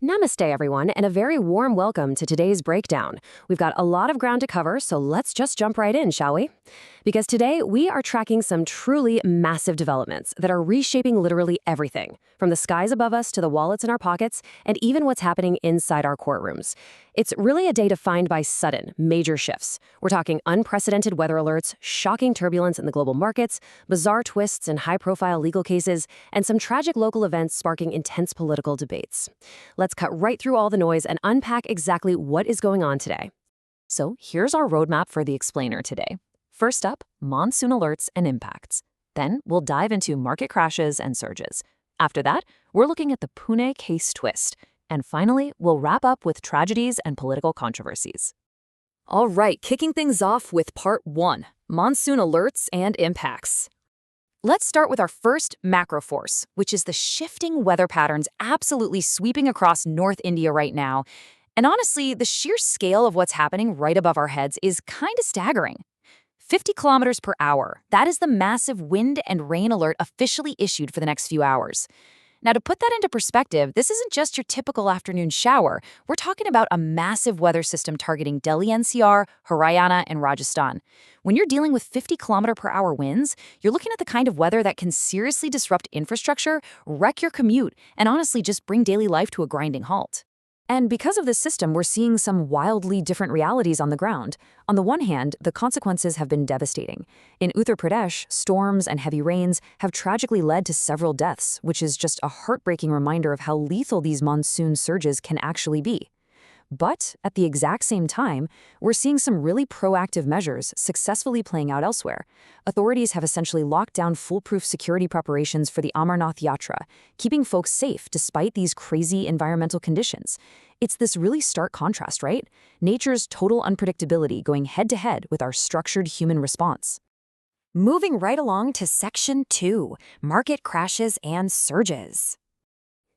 Namaste, everyone, and a very warm welcome to today's breakdown. We've got a lot of ground to cover, so let's just jump right in, shall we? Because today we are tracking some truly massive developments that are reshaping literally everything, from the skies above us to the wallets in our pockets, and even what's happening inside our courtrooms. It's really a day defined by sudden, major shifts. We're talking unprecedented weather alerts, shocking turbulence in the global markets, bizarre twists in high-profile legal cases, and some tragic local events sparking intense political debates. Let's cut right through all the noise and unpack exactly what is going on today. So here's our roadmap for the explainer today. First up, monsoon alerts and impacts. Then we'll dive into market crashes and surges. After that, we're looking at the Pune case twist. And finally, we'll wrap up with tragedies and political controversies. All right, kicking things off with part 1, monsoon alerts and impacts. Let's start with our first macro force, which is the shifting weather patterns absolutely sweeping across North India right now. And honestly, the sheer scale of what's happening right above our heads is kind of staggering. 50 kilometers per hour, that is the massive wind and rain alert officially issued for the next few hours. Now, to put that into perspective, this isn't just your typical afternoon shower. We're talking about a massive weather system targeting Delhi NCR, Haryana, and Rajasthan. When you're dealing with 50-kilometer-per-hour winds, you're looking at the kind of weather that can seriously disrupt infrastructure, wreck your commute, and honestly just bring daily life to a grinding halt. And because of this system, we're seeing some wildly different realities on the ground. On the one hand, the consequences have been devastating. In Uttar Pradesh, storms and heavy rains have tragically led to several deaths, which is just a heartbreaking reminder of how lethal these monsoon surges can actually be. But at the exact same time, we're seeing some really proactive measures successfully playing out elsewhere. Authorities have essentially locked down foolproof security preparations for the Amarnath Yatra, keeping folks safe despite these crazy environmental conditions. It's this really stark contrast, right? Nature's total unpredictability going head-to-head with our structured human response. Moving right along to Section 2, market crashes and surges.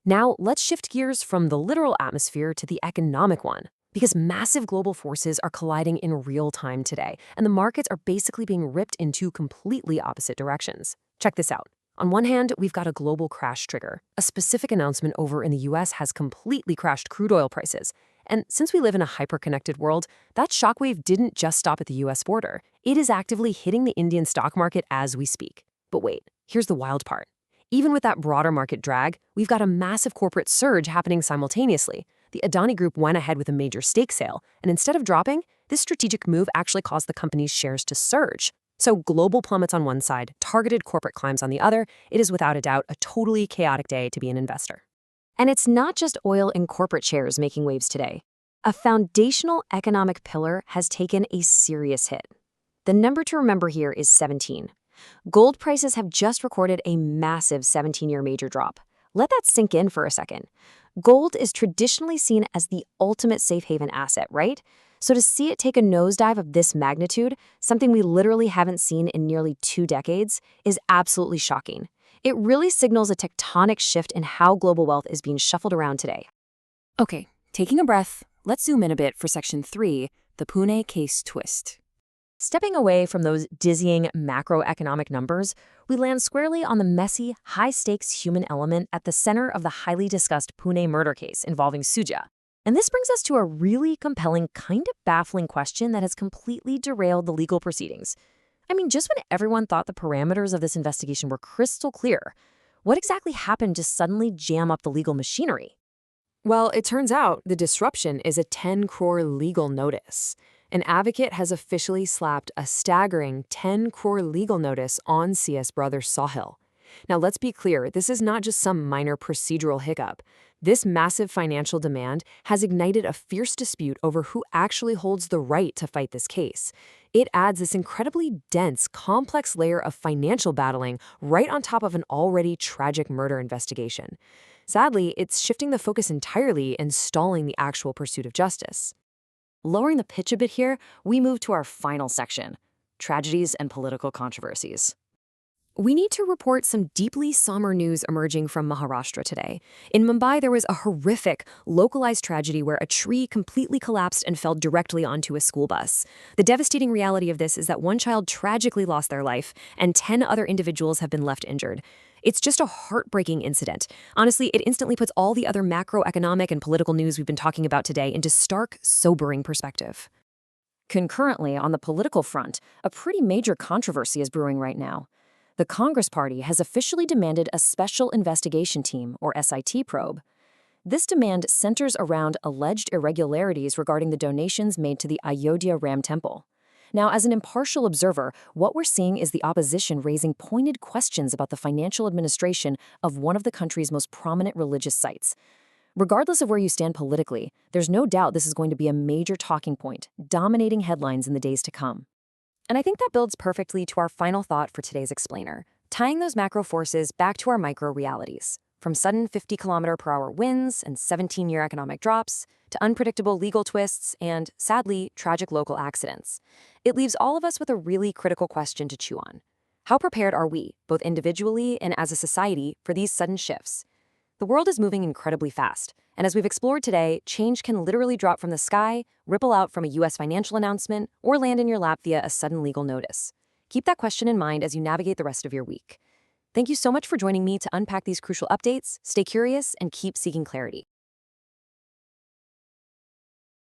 Now, let's shift gears from the literal atmosphere to the economic one, because massive global forces are colliding in real time today, and the markets are basically being ripped in two completely opposite directions. Check this out. On one hand, we've got a global crash trigger. A specific announcement over in the US has completely crashed crude oil prices. And since we live in a hyper-connected world, that shockwave didn't just stop at the US border. It is actively hitting the Indian stock market as we speak. But wait, here's the wild part. Even with that broader market drag, we've got a massive corporate surge happening simultaneously. The Adani Group went ahead with a major stake sale, and instead of dropping, this strategic move actually caused the company's shares to surge. So global plummets on one side, targeted corporate climbs on the other. It is without a doubt a totally chaotic day to be an investor. And it's not just oil and corporate shares making waves today. A foundational economic pillar has taken a serious hit. The number to remember here is 17. Gold prices have just recorded a massive 17-year major drop. Let that sink in for a second. Gold is traditionally seen as the ultimate safe haven asset, right? So to see it take a nosedive of this magnitude, something we literally haven't seen in nearly 2 decades, is absolutely shocking. It really signals a tectonic shift in how global wealth is being shuffled around today. Okay, taking a breath, let's zoom in a bit for Section 3, the Pune case twist. Stepping away from those dizzying macroeconomic numbers, we land squarely on the messy, high-stakes human element at the center of the highly discussed Pune murder case involving Suja. And this brings us to a really compelling, kind of baffling question that has completely derailed the legal proceedings. I mean, just when everyone thought the parameters of this investigation were crystal clear, what exactly happened to suddenly jam up the legal machinery? Well, it turns out the disruption is a 10 crore legal notice. An advocate has officially slapped a staggering 10 crore legal notice on CS brother Sahil. Now, let's be clear, this is not just some minor procedural hiccup. This massive financial demand has ignited a fierce dispute over who actually holds the right to fight this case. It adds this incredibly dense, complex layer of financial battling right on top of an already tragic murder investigation. Sadly, it's shifting the focus entirely and stalling the actual pursuit of justice. Lowering the pitch a bit here, we move to our final section, tragedies and political controversies. We need to report some deeply somber news emerging from Maharashtra today. In Mumbai, there was a horrific, localized tragedy where a tree completely collapsed and fell directly onto a school bus. The devastating reality of this is that one child tragically lost their life, and 10 other individuals have been left injured. It's just a heartbreaking incident. Honestly, it instantly puts all the other macroeconomic and political news we've been talking about today into stark, sobering perspective. Concurrently, on the political front, a pretty major controversy is brewing right now. The Congress Party has officially demanded a special investigation team, or SIT probe. This demand centers around alleged irregularities regarding the donations made to the Ayodhya Ram Temple. Now, as an impartial observer, what we're seeing is the opposition raising pointed questions about the financial administration of one of the country's most prominent religious sites. Regardless of where you stand politically, there's no doubt this is going to be a major talking point, dominating headlines in the days to come. And I think that builds perfectly to our final thought for today's explainer, tying those macro forces back to our micro realities. From sudden 50-kilometer-per-hour winds and 17-year economic drops, to unpredictable legal twists and, sadly, tragic local accidents. It leaves all of us with a really critical question to chew on. How prepared are we, both individually and as a society, for these sudden shifts? The world is moving incredibly fast, and as we've explored today, change can literally drop from the sky, ripple out from a U.S. financial announcement, or land in your lap via a sudden legal notice. Keep that question in mind as you navigate the rest of your week. Thank you so much for joining me to unpack these crucial updates. Stay curious and keep seeking clarity.